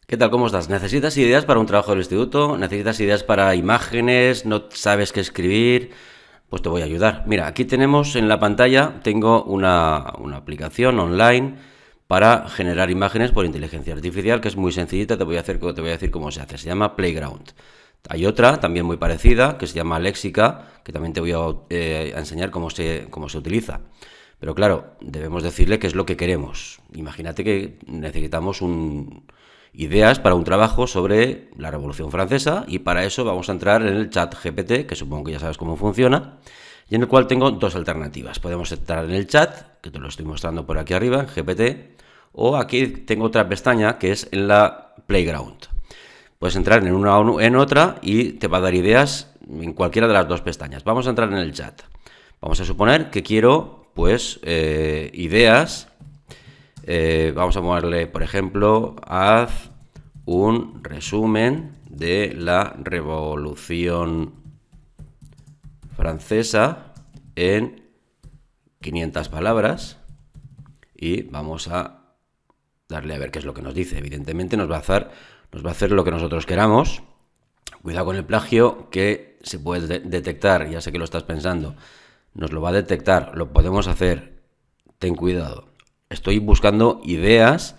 ¿Qué tal? ¿Cómo estás? ¿Necesitas ideas para un trabajo del instituto? ¿Necesitas ideas para imágenes? ¿No sabes qué escribir? Pues te voy a ayudar. Mira, aquí tenemos en la pantalla, tengo una aplicación online para generar imágenes por inteligencia artificial, que es muy sencillita, te voy a decir cómo se hace. Se llama Playground. Hay otra también muy parecida, que se llama Lexica, que también te voy a enseñar cómo se utiliza. Pero claro, debemos decirle qué es lo que queremos. Imagínate que necesitamos ideas para un trabajo sobre la Revolución Francesa y para eso vamos a entrar en el chat GPT, que supongo que ya sabes cómo funciona, y en el cual tengo dos alternativas. Podemos entrar en el chat, que te lo estoy mostrando por aquí arriba, en GPT, o aquí tengo otra pestaña que es en la Playground. Puedes entrar en una o en otra y te va a dar ideas en cualquiera de las dos pestañas. Vamos a entrar en el chat. Vamos a suponer que quiero, pues, ideas. Vamos a ponerle, por ejemplo, haz un resumen de la Revolución Francesa en 500 palabras y vamos a darle a ver qué es lo que nos dice. Evidentemente nos va a hacer lo que nosotros queramos. Cuidado con el plagio, que se puede detectar, ya sé que lo estás pensando. Nos lo va a detectar, lo podemos hacer. Ten cuidado. Estoy buscando ideas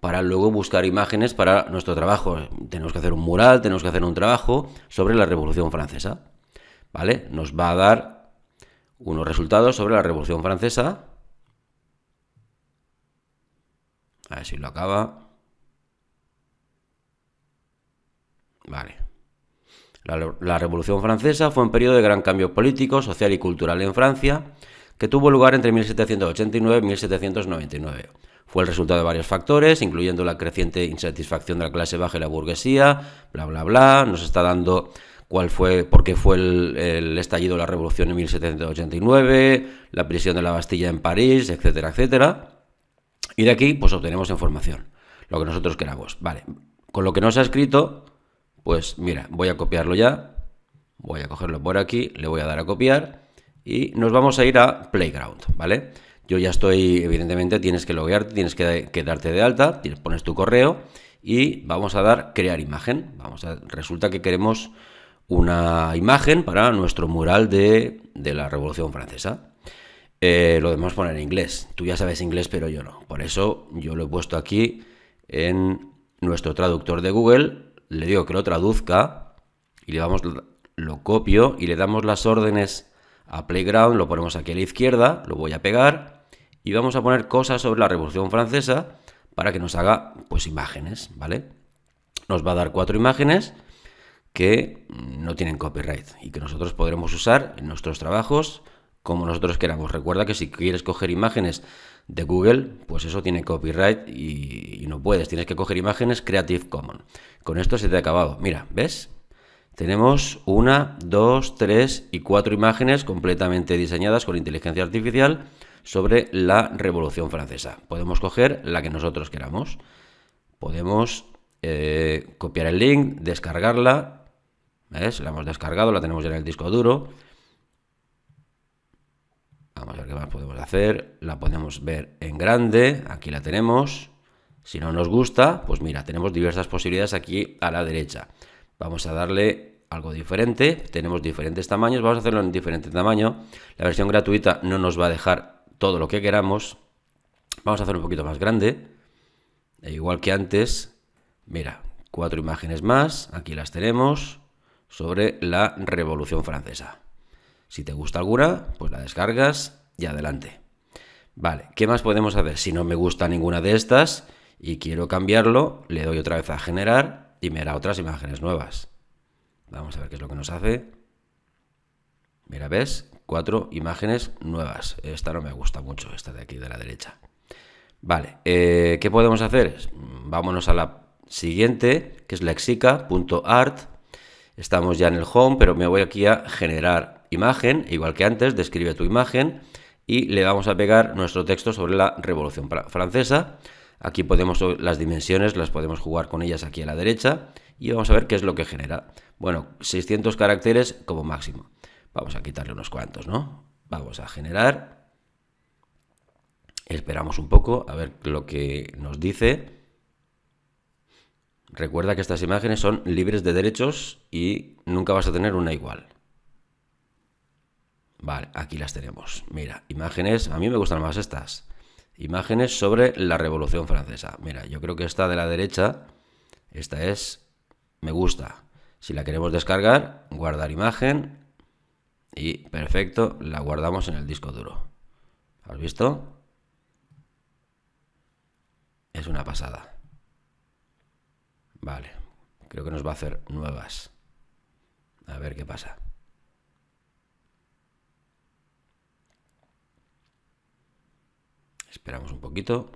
para luego buscar imágenes para nuestro trabajo. Tenemos que hacer un mural, tenemos que hacer un trabajo sobre la Revolución Francesa. ¿Vale? Nos va a dar unos resultados sobre la Revolución Francesa. A ver si lo acaba. Vale. La Revolución Francesa fue un periodo de gran cambio político, social y cultural en Francia, que tuvo lugar entre 1789 y 1799. Fue el resultado de varios factores, incluyendo la creciente insatisfacción de la clase baja y la burguesía, bla, bla, bla. Nos está dando por qué fue el estallido de la revolución en 1789, la prisión de la Bastilla en París, etcétera, etcétera. Y de aquí, pues obtenemos información, lo que nosotros queramos. Vale, con lo que nos ha escrito, pues mira, voy a copiarlo ya. Voy a cogerlo por aquí, le voy a dar a copiar y nos vamos a ir a Playground, ¿vale? Yo ya estoy, evidentemente tienes que loguearte, tienes que darte de alta, pones tu correo y vamos a dar crear imagen. Resulta que queremos una imagen para nuestro mural de la Revolución Francesa. Lo debemos poner en inglés. Tú ya sabes inglés, pero yo no. Por eso yo lo he puesto aquí en nuestro traductor de Google. Le digo que lo traduzca y lo copio y le damos las órdenes a Playground. Lo ponemos aquí a la izquierda. Lo voy a pegar y vamos a poner cosas sobre la Revolución Francesa para que nos haga, pues, imágenes, ¿vale? Nos va a dar 4 imágenes que no tienen copyright y que nosotros podremos usar en nuestros trabajos como nosotros queramos. Recuerda que si quieres coger imágenes de Google, pues eso tiene copyright y no puedes. Tienes que coger imágenes Creative Commons. Con esto se te ha acabado. Mira, ¿ves? Tenemos 1, 2, 3 y 4 imágenes completamente diseñadas con inteligencia artificial sobre la Revolución Francesa. Podemos coger la que nosotros queramos. Podemos copiar el link, descargarla. ¿Ves? La hemos descargado, la tenemos ya en el disco duro. Vamos a ver qué más podemos hacer. La podemos ver en grande. Aquí la tenemos. Si no nos gusta, pues mira, tenemos diversas posibilidades aquí a la derecha. Vamos a darle algo diferente. Tenemos diferentes tamaños. Vamos a hacerlo en diferente tamaño. La versión gratuita no nos va a dejar todo lo que queramos. Vamos a hacer un poquito más grande. E igual que antes, mira, 4 imágenes más. Aquí las tenemos sobre la Revolución Francesa. Si te gusta alguna, pues la descargas y adelante. Vale, ¿qué más podemos hacer? Si no me gusta ninguna de estas y quiero cambiarlo, le doy otra vez a generar y me hará otras imágenes nuevas. Vamos a ver qué es lo que nos hace. Mira, ¿ves? 4 imágenes nuevas. Esta no me gusta mucho, esta de aquí de la derecha. Vale, ¿qué podemos hacer? Vámonos a la siguiente, que es lexica.art. Estamos ya en el home, pero me voy aquí a generar imagen, igual que antes, describe tu imagen y le vamos a pegar nuestro texto sobre la Revolución Francesa. Aquí podemos, las dimensiones las podemos jugar con ellas aquí a la derecha y vamos a ver qué es lo que genera. Bueno, 600 caracteres como máximo. Vamos a quitarle unos cuantos, ¿no? Vamos a generar. Esperamos un poco a ver lo que nos dice. Recuerda que estas imágenes son libres de derechos y nunca vas a tener una igual. Vale, aquí las tenemos. Mira, imágenes, a mí me gustan más estas. Imágenes sobre la Revolución Francesa. Mira, yo creo que esta de la derecha, esta es, me gusta. Si la queremos descargar, guardar imagen y perfecto, la guardamos en el disco duro. ¿Has visto? Es una pasada. Vale, creo que nos va a hacer nuevas. A ver qué pasa. Esperamos un poquito.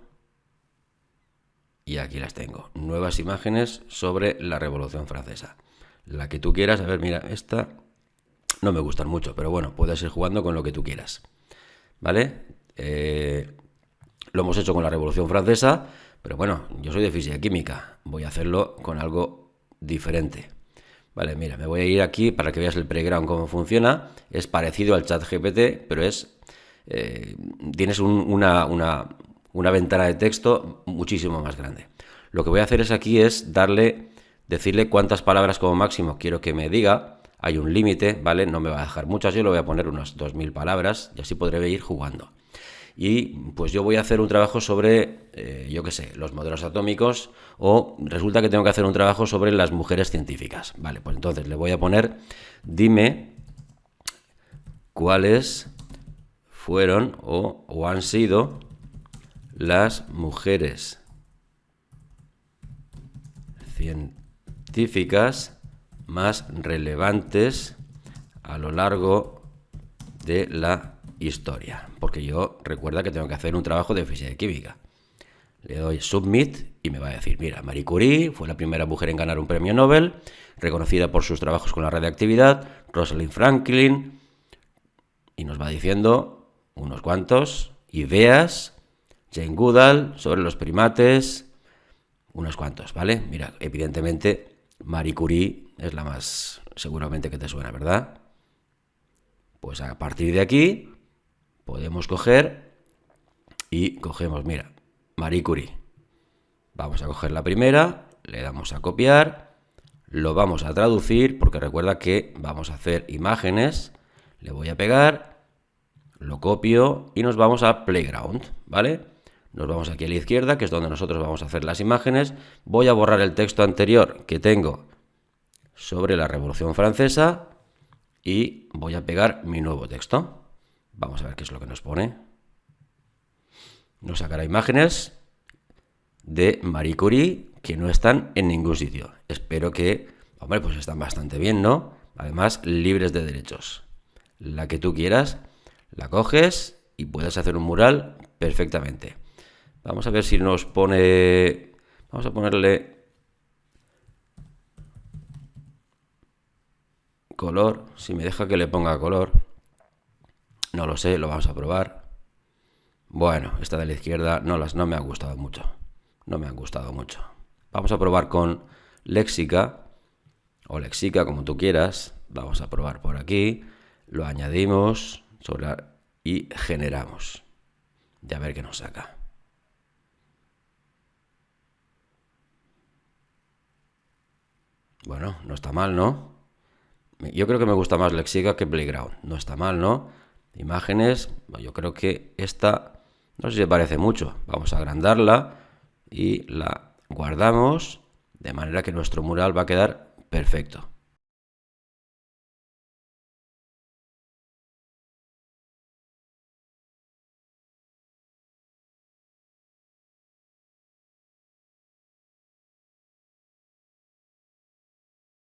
Y aquí las tengo. Nuevas imágenes sobre la Revolución Francesa. La que tú quieras. A ver, mira, esta no me gustan mucho, pero bueno, puedes ir jugando con lo que tú quieras. ¿Vale? Lo hemos hecho con la Revolución Francesa, pero bueno, yo soy de física y química. Voy a hacerlo con algo diferente. Vale, mira, me voy a ir aquí para que veas el playground cómo funciona. Es parecido al ChatGPT, pero es... tienes una ventana de texto muchísimo más grande. Lo que voy a hacer aquí es decirle cuántas palabras como máximo quiero que me diga. Hay un límite, ¿vale? No me va a dejar muchas, yo le voy a poner unas 2000 palabras y así podré ir jugando. Y pues yo voy a hacer un trabajo sobre, yo qué sé, los modelos atómicos, o resulta que tengo que hacer un trabajo sobre las mujeres científicas. Vale, pues entonces le voy a poner, dime cuáles fueron o han sido las mujeres científicas más relevantes a lo largo de la historia. Porque yo recuerda que tengo que hacer un trabajo de física y química. Le doy Submit y me va a decir, mira, Marie Curie fue la primera mujer en ganar un premio Nobel, reconocida por sus trabajos con la radiactividad, Rosalind Franklin, y nos va diciendo unos cuantos ideas, Jane Goodall sobre los primates, unos cuantos, ¿vale? Mira, evidentemente Marie Curie es la más seguramente que te suena, ¿verdad? Pues a partir de aquí podemos coger y cogemos, mira, Marie Curie. Vamos a coger la primera, le damos a copiar, lo vamos a traducir, porque recuerda que vamos a hacer imágenes, le voy a pegar, lo copio y nos vamos a Playground, ¿vale? Nos vamos aquí a la izquierda, que es donde nosotros vamos a hacer las imágenes. Voy a borrar el texto anterior que tengo sobre la Revolución Francesa y voy a pegar mi nuevo texto. Vamos a ver qué es lo que nos pone. Nos sacará imágenes de Marie Curie que no están en ningún sitio. Espero que, hombre, pues están bastante bien, ¿no? Además, libres de derechos. La que tú quieras, la coges y puedes hacer un mural perfectamente. Vamos a ver si nos pone... Vamos a ponerle color. Si me deja que le ponga color. No lo sé, lo vamos a probar. Bueno, esta de la izquierda no me ha gustado mucho. No me han gustado mucho. Vamos a probar con léxica o lexica, como tú quieras. Vamos a probar por aquí. Lo añadimos y generamos. Y a ver qué nos saca. Bueno, no está mal, ¿no? Yo creo que me gusta más Lexica que Playground. No está mal, ¿no? Imágenes, yo creo que esta, no sé si se parece mucho. Vamos a agrandarla y la guardamos de manera que nuestro mural va a quedar perfecto.